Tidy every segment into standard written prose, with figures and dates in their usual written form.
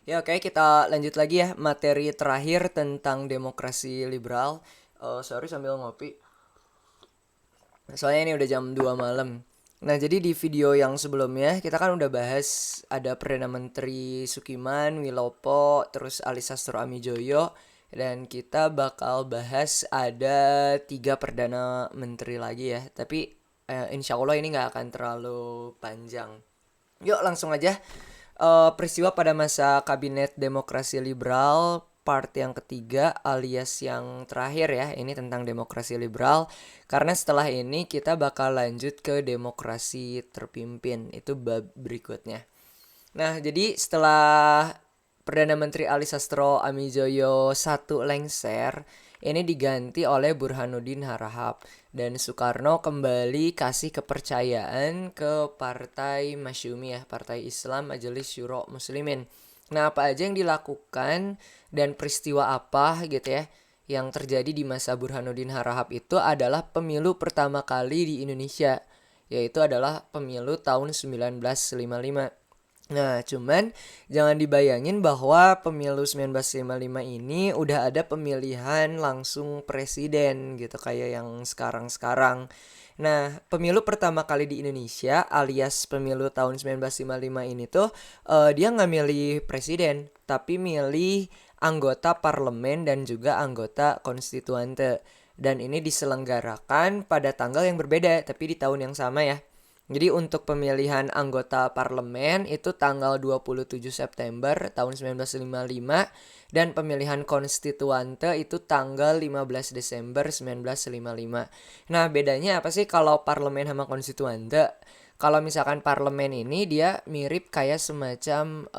Ya oke, kita lanjut lagi ya materi terakhir tentang demokrasi liberal. Sorry sambil ngopi. Soalnya ini udah jam 2 malam. Nah, jadi di video yang sebelumnya kita kan udah bahas ada Perdana Menteri Sukiman, Wilopo, terus Ali Sastro Amijoyo, dan kita bakal bahas ada 3 Perdana Menteri lagi ya. Tapi insya Allah ini nggak akan terlalu panjang. Yuk langsung aja. Peristiwa pada masa Kabinet Demokrasi Liberal part yang ketiga alias yang terakhir ya, ini tentang demokrasi liberal, karena setelah ini kita bakal lanjut ke demokrasi terpimpin, itu bab berikutnya. Nah, jadi setelah Perdana Menteri Ali Sastro Amijoyo satu lengser, ini diganti oleh Burhanuddin Harahap. Dan Soekarno kembali kasih kepercayaan ke Partai Masyumi ya, Partai Islam Majelis Syuro Muslimin. Nah, apa aja yang dilakukan dan peristiwa apa gitu ya yang terjadi di masa Burhanuddin Harahap itu adalah pemilu pertama kali di Indonesia, yaitu adalah pemilu tahun 1955. Nah, cuman jangan dibayangin bahwa pemilu 1955 ini udah ada pemilihan langsung presiden gitu kayak yang sekarang-sekarang. Nah, pemilu pertama kali di Indonesia alias pemilu tahun 1955 ini tuh dia nggak milih presiden, tapi milih anggota parlemen dan juga anggota konstituante. Dan ini diselenggarakan pada tanggal yang berbeda, tapi di tahun yang sama ya. Jadi untuk pemilihan anggota parlemen itu tanggal 27 September tahun 1955 dan pemilihan konstituante itu tanggal 15 Desember 1955. Nah, bedanya apa sih kalau parlemen sama konstituante? Kalau misalkan parlemen ini dia mirip kayak semacam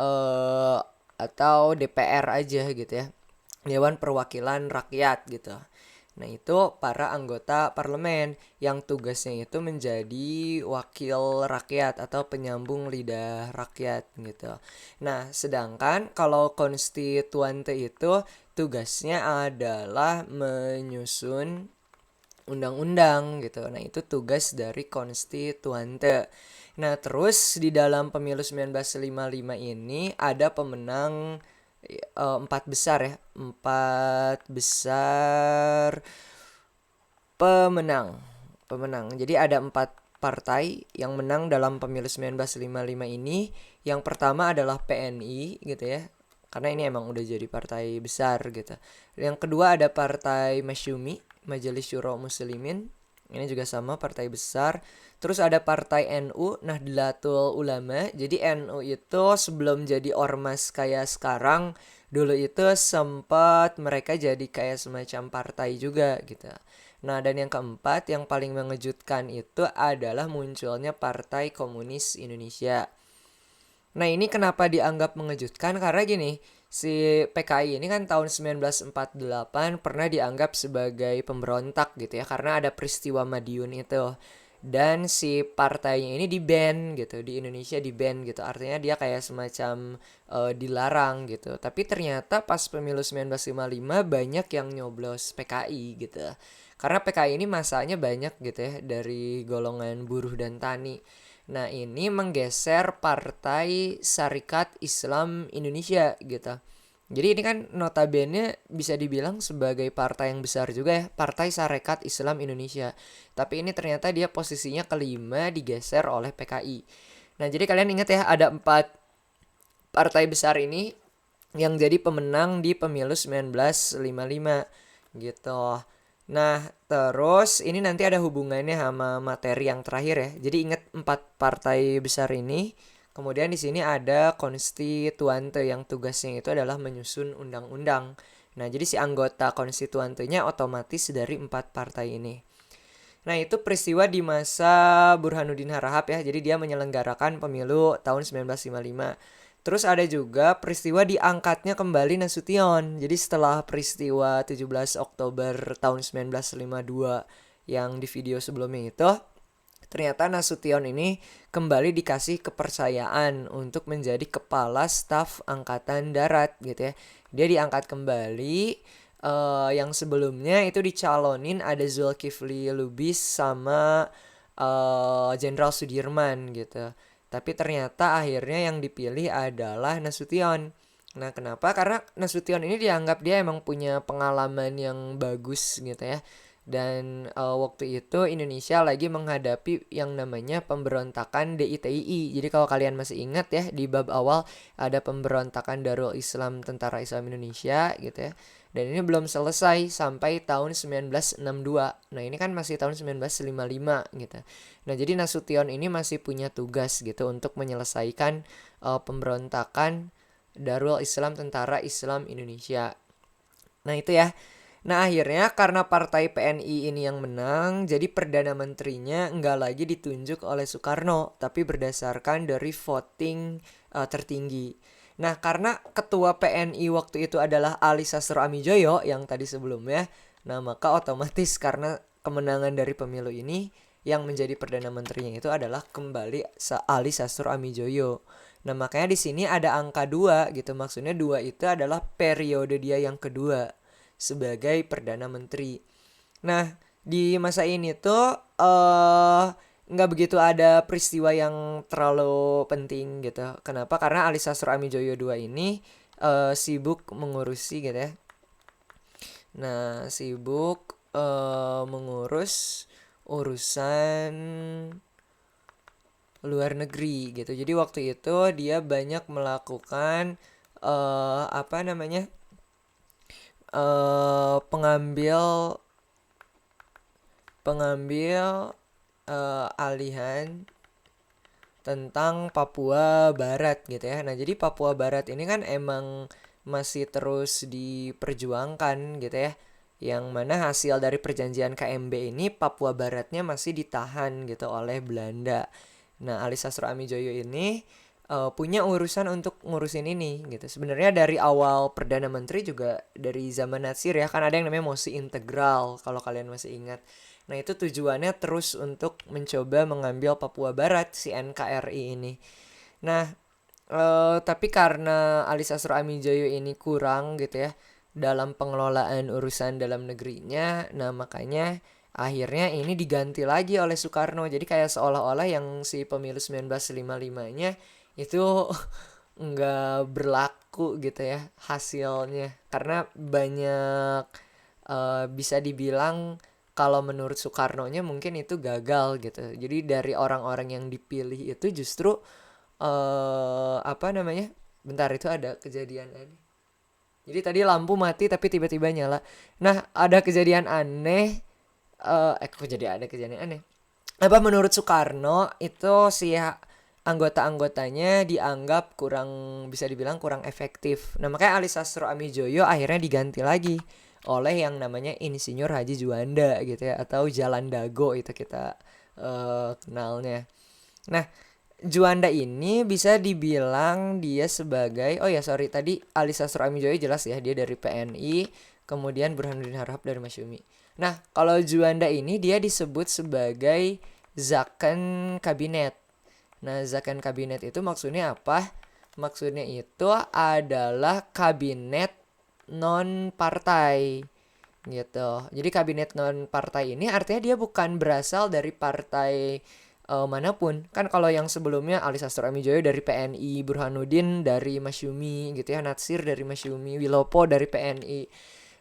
atau DPR aja gitu ya. Dewan Perwakilan Rakyat gitu. Nah, itu para anggota parlemen yang tugasnya itu menjadi wakil rakyat atau penyambung lidah rakyat gitu. Nah, sedangkan kalau konstituante itu tugasnya adalah menyusun undang-undang gitu. Nah, itu tugas dari konstituante. Nah, terus di dalam pemilu 1955 ini ada pemenang empat besar ya, empat besar pemenang. Pemenang. Jadi ada empat partai yang menang dalam pemilu 1955 ini. Yang pertama adalah PNI gitu ya. Karena ini emang udah jadi partai besar gitu. Yang kedua ada Partai Masyumi, Majelis Syuro Muslimin. Ini juga sama partai besar. Terus ada Partai NU, Nahdlatul Ulama. Jadi NU itu sebelum jadi ormas kayak sekarang, dulu itu sempat mereka jadi kayak semacam partai juga gitu. Nah, dan yang keempat yang paling mengejutkan itu adalah munculnya Partai Komunis Indonesia. Nah, ini kenapa dianggap mengejutkan? Karena gini, si PKI ini kan tahun 1948 pernah dianggap sebagai pemberontak gitu ya, karena ada peristiwa Madiun itu. Dan si partainya ini di-ban gitu, di Indonesia di-ban gitu. Artinya dia kayak semacam dilarang gitu. Tapi ternyata pas pemilu 1955 banyak yang nyoblos PKI gitu. Karena PKI ini masanya banyak gitu ya, dari golongan buruh dan tani. Nah, ini menggeser Partai Syarikat Islam Indonesia gitu. Jadi ini kan notabene bisa dibilang sebagai partai yang besar juga ya, Partai Syarikat Islam Indonesia. Tapi ini ternyata dia posisinya kelima digeser oleh PKI. Nah, jadi kalian ingat ya ada empat partai besar ini yang jadi pemenang di pemilu 1955 gitu. Nah, terus ini nanti ada hubungannya sama materi yang terakhir ya. Jadi ingat empat partai besar ini. Kemudian di sini ada konstituante yang tugasnya itu adalah menyusun undang-undang. Nah, jadi si anggota konstituantenya otomatis dari empat partai ini. Nah, itu peristiwa di masa Burhanuddin Harahap ya. Jadi dia menyelenggarakan pemilu tahun 1955. Terus ada juga peristiwa diangkatnya kembali Nasution. Jadi setelah peristiwa 17 Oktober tahun 1952 yang di video sebelumnya itu, ternyata Nasution ini kembali dikasih kepercayaan untuk menjadi kepala staf angkatan darat gitu ya. Dia diangkat kembali. Yang sebelumnya itu dicalonin ada Zulkifli Lubis sama Jenderal Sudirman gitu. Tapi ternyata akhirnya yang dipilih adalah Nasution. Nah, kenapa? Karena Nasution ini dianggap dia emang punya pengalaman yang bagus gitu ya. Dan waktu itu Indonesia lagi menghadapi yang namanya pemberontakan DITII. Jadi kalau kalian masih ingat ya, di bab awal ada pemberontakan Darul Islam Tentara Islam Indonesia gitu ya. Dan ini belum selesai sampai tahun 1962. Nah, ini kan masih tahun 1955 gitu. Nah, jadi Nasution ini masih punya tugas gitu untuk menyelesaikan pemberontakan Darul Islam Tentara Islam Indonesia. Nah, itu ya. Nah, akhirnya karena partai PNI ini yang menang, jadi Perdana Menterinya nggak lagi ditunjuk oleh Soekarno, tapi berdasarkan dari voting tertinggi. Nah, karena ketua PNI waktu itu adalah Ali Sastro Amijoyo yang tadi sebelumnya, nah maka otomatis karena kemenangan dari pemilu ini, yang menjadi Perdana Menterinya itu adalah kembali Ali Sastro Amijoyo. Nah, makanya di sini ada angka 2 gitu. Maksudnya 2 itu adalah periode dia yang kedua sebagai Perdana Menteri. Nah, di masa ini tuh nggak begitu ada peristiwa yang terlalu penting gitu. Kenapa? Karena Ali Sastro Amijoyo II ini sibuk mengurusi gitu ya. Nah, sibuk mengurus urusan luar negeri gitu. Jadi waktu itu dia banyak melakukan apa namanya? pengambil alihan tentang Papua Barat gitu ya. Nah, jadi Papua Barat ini kan emang masih terus diperjuangkan gitu ya. Yang mana hasil dari perjanjian KMB ini Papua Baratnya masih ditahan gitu oleh Belanda. Nah, Ali Sastro Amijoyo ini punya urusan untuk ngurusin ini gitu. Sebenarnya dari awal Perdana Menteri juga dari zaman Natsir ya, kan ada yang namanya mosi integral kalau kalian masih ingat. Nah, itu tujuannya terus untuk mencoba mengambil Papua Barat si NKRI ini. Nah, tapi karena Ali Sastro Amijoyo ini kurang gitu ya dalam pengelolaan urusan dalam negerinya, nah makanya akhirnya ini diganti lagi oleh Soekarno. Jadi kayak seolah-olah yang si pemilu 1955-nya itu nggak berlaku gitu ya hasilnya. Karena banyak bisa dibilang kalau menurut Soekarno-nya mungkin itu gagal gitu. Jadi dari orang-orang yang dipilih itu justru apa namanya? Bentar, itu ada kejadian aneh. Jadi tadi lampu mati tapi tiba-tiba nyala. Nah, ada kejadian aneh. Kok jadi ada kejadian aneh? Apa menurut Soekarno itu si anggota-anggotanya dianggap kurang, bisa dibilang kurang efektif. Nah, makanya Ali Sastro Amijoyo akhirnya diganti lagi oleh yang namanya Insinyur Haji Juanda gitu ya, atau Jalan Dago itu kita kenalnya. Nah, Juanda ini bisa dibilang dia sebagai, oh ya sorry, tadi Ali Sastro Amijoyo jelas ya dia dari PNI, kemudian Burhanuddin Harahap dari Masyumi. Nah, kalau Juanda ini dia disebut sebagai Zakon Kabinet. Nah, Zakon Kabinet itu maksudnya apa? Maksudnya itu adalah kabinet non partai gitu. Jadi kabinet non partai ini artinya dia bukan berasal dari partai manapun. Kan kalau yang sebelumnya Ali Sastro Amijoyo dari PNI, Burhanuddin dari Masyumi gitu ya, Natsir dari Masyumi, Wilopo dari PNI.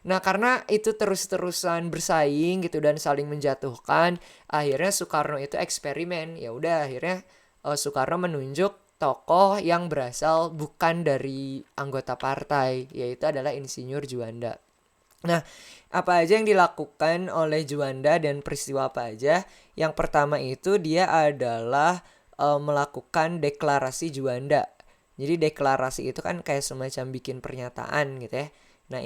Nah, karena itu terus-terusan bersaing gitu dan saling menjatuhkan, akhirnya Soekarno itu eksperimen. Ya udah, akhirnya Soekarno menunjuk tokoh yang berasal bukan dari anggota partai, yaitu adalah Insinyur Juanda. Nah, apa aja yang dilakukan oleh Juanda dan peristiwa apa aja? Yang pertama itu dia adalah melakukan deklarasi Juanda. Jadi deklarasi itu kan kayak semacam bikin pernyataan gitu ya. Nah,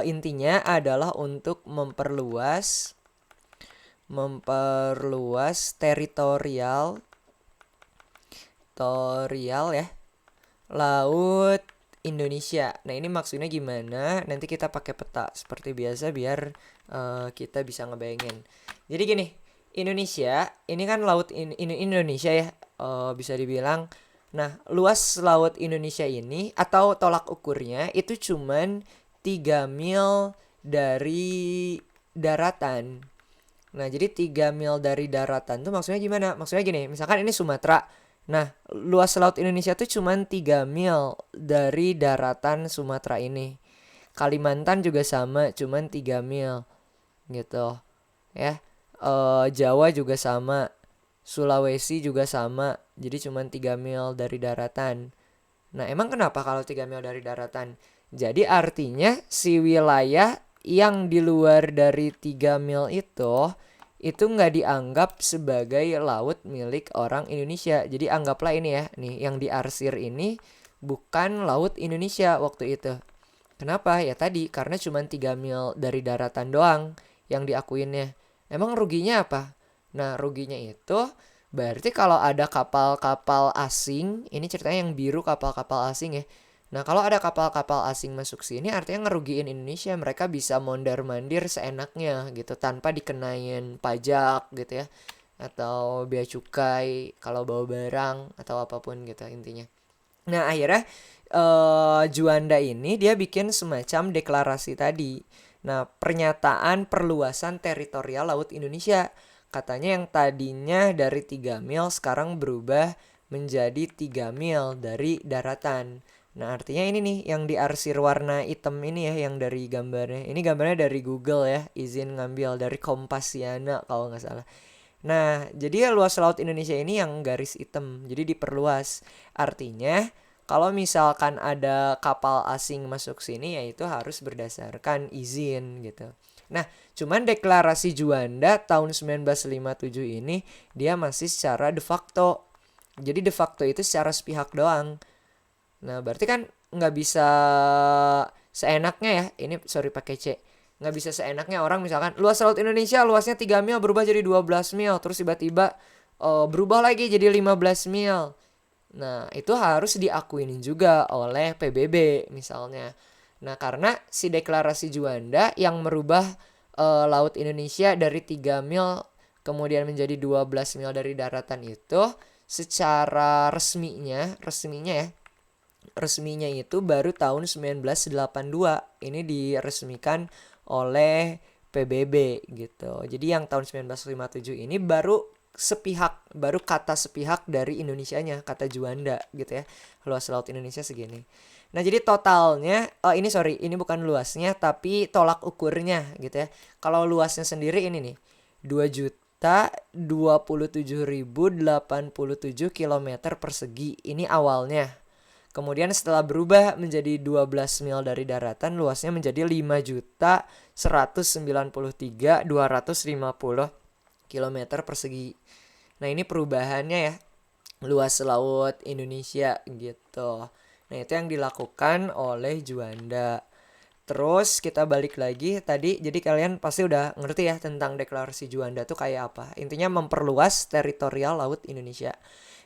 intinya adalah untuk memperluas teritorial ya laut Indonesia. Nah, ini maksudnya gimana? Nanti kita pakai peta seperti biasa biar kita bisa ngebayangin. Jadi gini, Indonesia ini kan laut Indonesia ya, bisa dibilang. Nah, luas laut Indonesia ini atau tolak ukurnya itu cuman 3 mil dari daratan. Nah, jadi 3 mil dari daratan tuh maksudnya gimana? Maksudnya gini, misalkan ini Sumatera. Nah, luas laut Indonesia tuh cuman 3 mil dari daratan Sumatera ini. Kalimantan juga sama, cuman 3 mil gitu ya. Jawa juga sama, Sulawesi juga sama, jadi cuman 3 mil dari daratan. Nah, emang kenapa kalau 3 mil dari daratan? Jadi artinya si wilayah yang di luar dari 3 mil itu nggak dianggap sebagai laut milik orang Indonesia. Jadi anggaplah ini ya, nih yang diarsir ini bukan laut Indonesia waktu itu. Kenapa? Ya tadi karena cuma 3 mil dari daratan doang yang diakuinnya. Emang ruginya apa? Nah, ruginya itu berarti kalau ada kapal-kapal asing, ini ceritanya yang biru kapal-kapal asing ya. Nah, kalau ada kapal-kapal asing masuk sini artinya ngerugiin Indonesia. Mereka bisa mondar-mandir seenaknya gitu tanpa dikenain pajak gitu ya. Atau bea cukai kalau bawa barang atau apapun gitu intinya. Nah, akhirnya Juanda ini dia bikin semacam deklarasi tadi. Nah, pernyataan perluasan teritorial laut Indonesia. Katanya yang tadinya dari 3 mil sekarang berubah menjadi 3 mil dari daratan. Nah, artinya ini nih yang diarsir warna hitam ini ya yang dari gambarnya. Ini gambarnya dari Google ya, izin ngambil dari Kompasiana kalau nggak salah. Nah, jadi ya luas laut Indonesia ini yang garis hitam, jadi diperluas. Artinya, kalau misalkan ada kapal asing masuk sini, ya itu harus berdasarkan izin gitu. Nah, cuman deklarasi Juanda tahun 1957 ini, dia masih secara de facto. Jadi de facto itu secara sepihak doang. Nah, berarti kan nggak bisa seenaknya ya. Ini sorry pakai C. Nggak bisa seenaknya orang misalkan luas laut Indonesia luasnya 3 mil berubah jadi 12 mil. Terus tiba-tiba berubah lagi jadi 15 mil. Nah, itu harus diakuin juga oleh PBB misalnya. Nah, karena si deklarasi Juanda yang merubah laut Indonesia dari 3 mil kemudian menjadi 12 mil dari daratan itu secara resminya itu baru tahun 1982 ini diresmikan oleh PBB gitu. Jadi yang tahun 1957 ini baru kata sepihak dari Indonesianya, kata Juanda gitu ya. Luas laut Indonesia segini. Nah, jadi totalnya ini bukan luasnya tapi tolak ukurnya gitu ya. Kalau luasnya sendiri ini nih 2.027.087 kilometer persegi. Ini awalnya. Kemudian setelah berubah menjadi 12 mil dari daratan, luasnya menjadi 5.193.250 kilometer persegi. Nah, ini perubahannya ya, luas laut Indonesia gitu. Nah, itu yang dilakukan oleh Juanda. Terus kita balik lagi tadi, jadi kalian pasti udah ngerti ya tentang deklarasi Juanda tuh kayak apa. Intinya memperluas teritorial laut Indonesia.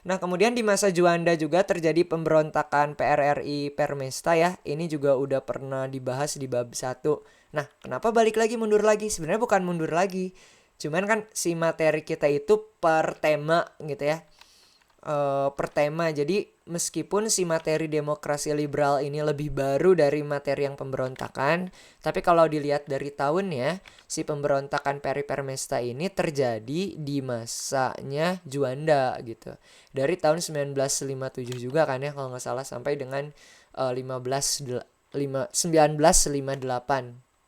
Nah, kemudian di masa Juanda juga terjadi pemberontakan PRRI Permesta ya. Ini juga udah pernah dibahas di bab 1. Nah, kenapa balik lagi mundur lagi? Sebenarnya bukan mundur lagi. Cuman kan si materi kita itu per tema gitu ya. Per tema. Jadi meskipun si materi demokrasi liberal ini lebih baru dari materi yang pemberontakan, tapi kalau dilihat dari tahunnya, si pemberontakan Peri Permesta ini terjadi di masanya Juanda gitu. Dari tahun 1957 juga kan ya kalau nggak salah sampai dengan 1958.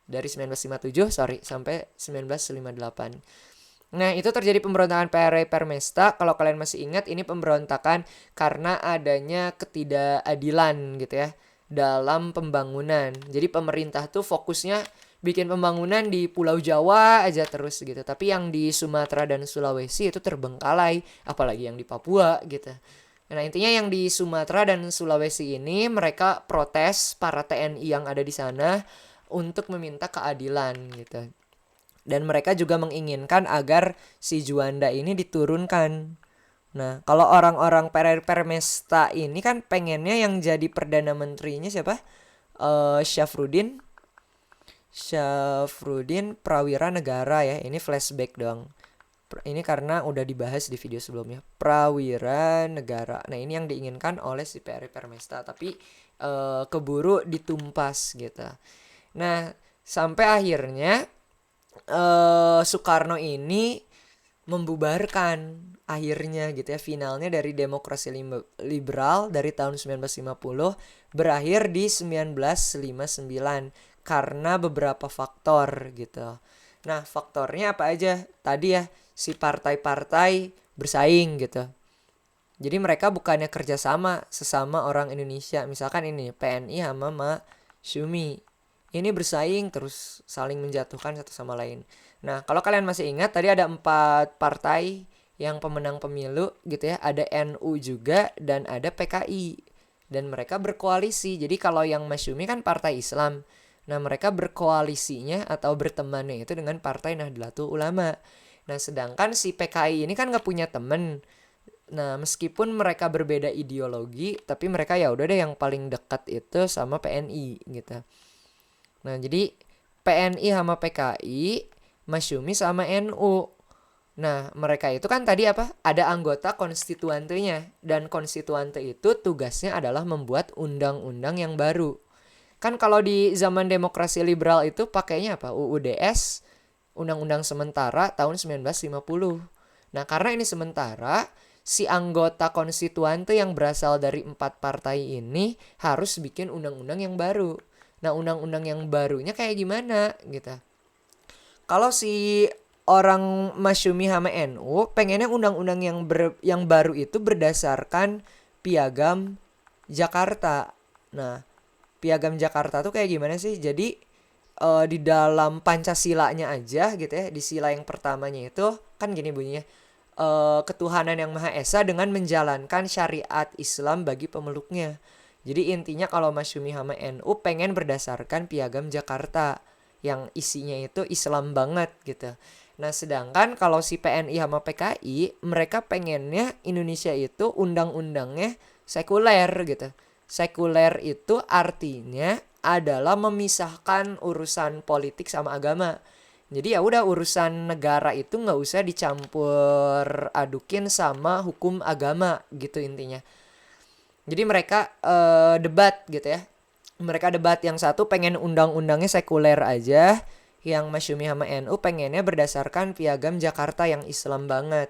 Dari 1957 sampai 1958. Nah, itu terjadi pemberontakan PRI Permesta. Kalau kalian masih ingat, ini pemberontakan karena adanya ketidakadilan gitu ya dalam pembangunan. Jadi pemerintah tuh fokusnya bikin pembangunan di Pulau Jawa aja terus gitu. Tapi yang di Sumatera dan Sulawesi itu terbengkalai, apalagi yang di Papua gitu. Nah, intinya yang di Sumatera dan Sulawesi ini mereka protes para TNI yang ada di sana untuk meminta keadilan gitu. Dan mereka juga menginginkan agar si Juanda ini diturunkan. Nah, kalau orang-orang Permesta ini kan pengennya yang jadi Perdana Menterinya siapa? Syafruddin Prawira Negara ya. Ini flashback dong. Ini karena udah dibahas di video sebelumnya. Prawira Negara. Nah, ini yang diinginkan oleh si Permesta. Tapi keburu ditumpas gitu. Nah, sampai akhirnya Soekarno ini membubarkan akhirnya gitu ya, finalnya dari demokrasi liberal dari tahun 1950 berakhir di 1959 karena beberapa faktor gitu. Nah, faktornya apa aja? Tadi ya, si partai-partai bersaing gitu. Jadi mereka bukannya kerjasama sesama orang Indonesia. Misalkan ini PNI sama Masyumi. Ini bersaing terus saling menjatuhkan satu sama lain. Nah, kalau kalian masih ingat tadi ada 4 partai yang pemenang pemilu gitu ya. Ada NU juga dan ada PKI. Dan mereka berkoalisi. Jadi kalau yang Masyumi kan partai Islam. Nah, mereka berkoalisinya atau bertemannya itu dengan Partai Nahdlatul Ulama. Nah, sedangkan si PKI ini kan gak punya temen. Nah, meskipun mereka berbeda ideologi, tapi mereka ya udah deh yang paling dekat itu sama PNI gitu. Nah, jadi PNI sama PKI, Masyumi sama NU. Nah, mereka itu kan tadi apa? Ada anggota konstituantenya, dan konstituante itu tugasnya adalah membuat undang-undang yang baru. Kan kalau di zaman demokrasi liberal itu pakainya apa? UUDS, Undang-Undang Sementara tahun 1950. Nah, karena ini sementara, si anggota konstituante yang berasal dari 4 partai ini harus bikin undang-undang yang baru. Nah, undang-undang yang barunya kayak gimana gitu. Kalau si orang Masyumi sama NU pengennya undang-undang yang baru itu berdasarkan Piagam Jakarta. Nah, Piagam Jakarta tuh kayak gimana sih? Jadi di dalam Pancasilanya aja gitu ya, di sila yang pertamanya itu kan gini bunyinya, ketuhanan yang Maha Esa dengan menjalankan syariat Islam bagi pemeluknya. Jadi intinya kalau Masyumi sama NU pengen berdasarkan Piagam Jakarta yang isinya itu Islam banget gitu. Nah, sedangkan kalau si PNI sama PKI mereka pengennya Indonesia itu undang-undangnya sekuler gitu. Sekuler itu artinya adalah memisahkan urusan politik sama agama. Jadi ya udah, urusan negara itu nggak usah dicampur adukin sama hukum agama gitu intinya. Jadi mereka debat gitu ya. Mereka debat, yang satu pengen undang-undangnya sekuler aja, yang Masyumi sama NU pengennya berdasarkan Piagam Jakarta yang Islam banget.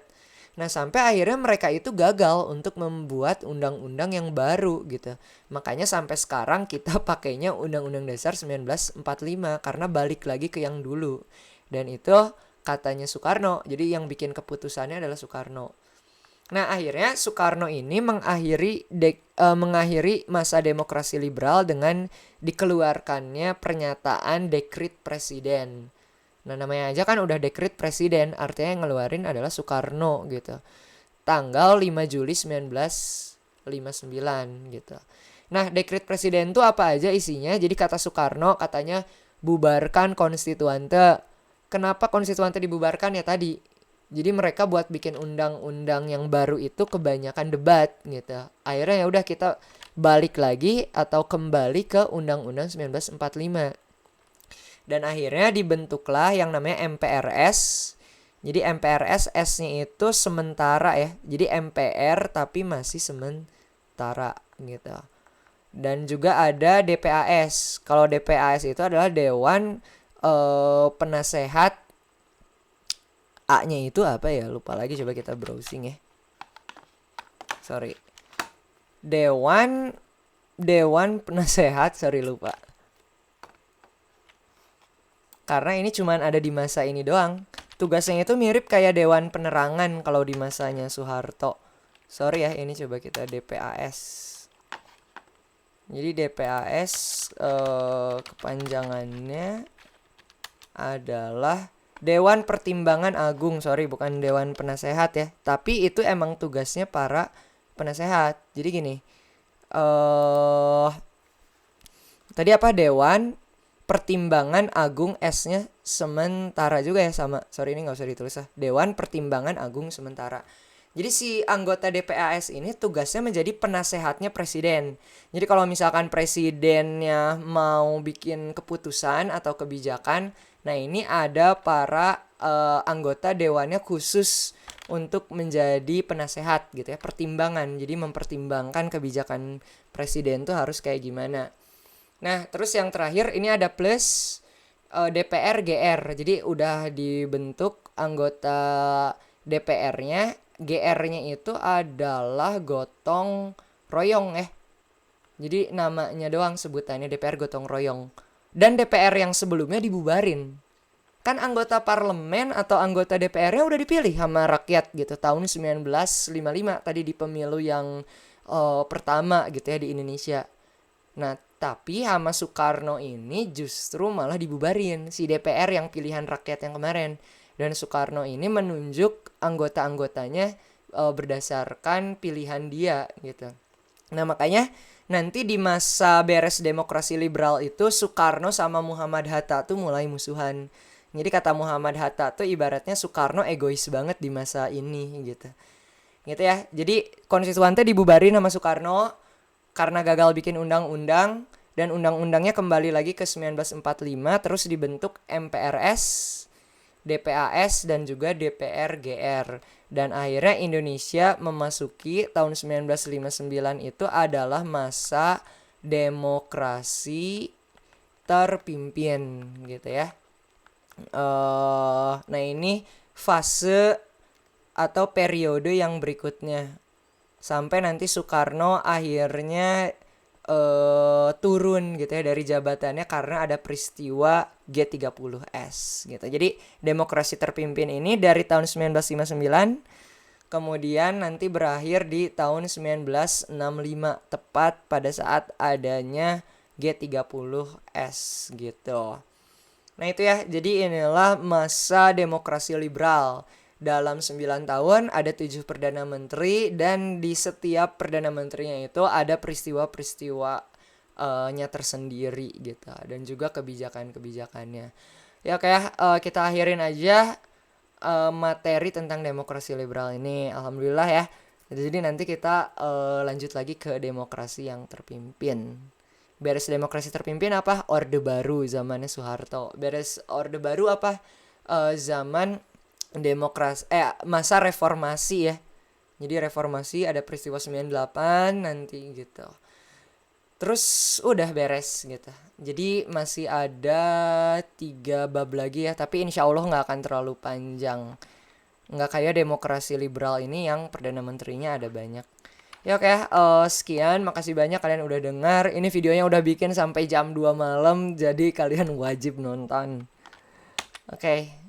Nah, sampai akhirnya mereka itu gagal untuk membuat undang-undang yang baru gitu. Makanya sampai sekarang kita pakainya Undang-Undang Dasar 1945 karena balik lagi ke yang dulu. Dan itu katanya Soekarno. Jadi yang bikin keputusannya adalah Soekarno. Nah, akhirnya Soekarno ini mengakhiri masa demokrasi liberal dengan dikeluarkannya pernyataan dekret presiden. Nah, namanya aja kan udah dekret presiden, artinya yang ngeluarin adalah Soekarno gitu. Tanggal 5 Juli 1959 gitu. Nah, dekret presiden itu apa aja isinya? Jadi kata Soekarno katanya bubarkan konstituante. Kenapa konstituante dibubarkan ya tadi? Jadi mereka buat bikin undang-undang yang baru itu kebanyakan debat gitu. Akhirnya ya udah kita balik lagi atau kembali ke Undang-Undang 1945. Dan akhirnya dibentuklah yang namanya MPRS. Jadi MPRS S-nya itu sementara ya. Jadi MPR tapi masih sementara gitu. Dan juga ada DPAS. Kalau DPAS itu adalah Dewan Penasehat. A-nya itu apa ya? Lupa lagi, coba kita browsing ya. Sorry. Dewan Penasehat, sorry lupa. Karena ini cuman ada di masa ini doang. Tugasnya itu mirip kayak Dewan Penerangan kalau di masanya Soeharto. Sorry ya, ini coba kita DPAS. Jadi DPAS kepanjangannya adalah Dewan Pertimbangan Agung, sorry bukan Dewan Penasehat ya. Tapi itu emang tugasnya para penasehat. Jadi gini, tadi apa, Dewan Pertimbangan Agung, S-nya sementara juga ya sama. Sorry ini nggak usah ditulis lah. Dewan Pertimbangan Agung sementara. Jadi si anggota DPAS ini tugasnya menjadi penasehatnya presiden. Jadi kalau misalkan presidennya mau bikin keputusan atau kebijakan, nah ini ada para anggota dewannya khusus untuk menjadi penasehat gitu ya, pertimbangan. Jadi mempertimbangkan kebijakan presiden tuh harus kayak gimana. Nah, terus yang terakhir ini ada plus DPR GR. Jadi udah dibentuk anggota DPR-nya, GR-nya itu adalah gotong royong Jadi namanya doang sebutannya DPR gotong royong. Dan DPR yang sebelumnya dibubarin. Kan anggota parlemen atau anggota DPR-nya udah dipilih sama rakyat gitu tahun 1955 tadi di pemilu yang pertama gitu ya di Indonesia. Nah, tapi sama Soekarno ini justru malah dibubarin si DPR yang pilihan rakyat yang kemarin. Dan Soekarno ini menunjuk anggota-anggotanya berdasarkan pilihan dia gitu. Nah, makanya nanti di masa beres demokrasi liberal itu Soekarno sama Muhammad Hatta tuh mulai musuhan. Jadi kata Muhammad Hatta tuh ibaratnya Soekarno egois banget di masa ini gitu. Gitu ya. Jadi konstituante dibubarin sama Soekarno karena gagal bikin undang-undang dan undang-undangnya kembali lagi ke 1945 terus dibentuk MPRS, DPAS dan juga DPR GR. Dan akhirnya Indonesia memasuki tahun 1959 itu adalah masa demokrasi terpimpin gitu ya. Nah ini fase atau periode yang berikutnya sampai nanti Soekarno akhirnya turun gitu ya dari jabatannya karena ada peristiwa G30S gitu. Jadi demokrasi terpimpin ini dari tahun 1959 kemudian nanti berakhir di tahun 1965 tepat pada saat adanya G30S gitu. Nah itu ya, jadi inilah masa demokrasi liberal. Dalam 9 tahun ada 7 Perdana Menteri dan di setiap Perdana Menterinya itu ada peristiwa-peristiwa nya tersendiri gitu dan juga kebijakan-kebijakannya. Ya kayak kita akhirin aja materi tentang demokrasi liberal ini. Alhamdulillah ya. Jadi nanti kita lanjut lagi ke demokrasi yang terpimpin. Beres demokrasi terpimpin apa? Orde Baru zamannya Soeharto. Beres Orde Baru apa? Zaman demokrasi masa reformasi ya. Jadi reformasi ada peristiwa 98 nanti gitu. Terus udah beres gitu. Jadi masih ada 3 bab lagi ya, tapi insya Allah nggak akan terlalu panjang. Nggak kayak demokrasi liberal ini yang Perdana Menterinya ada banyak. Ya oke, sekian, makasih banyak kalian udah dengar. Ini videonya udah bikin sampai jam 2 malam, jadi kalian wajib nonton. Oke.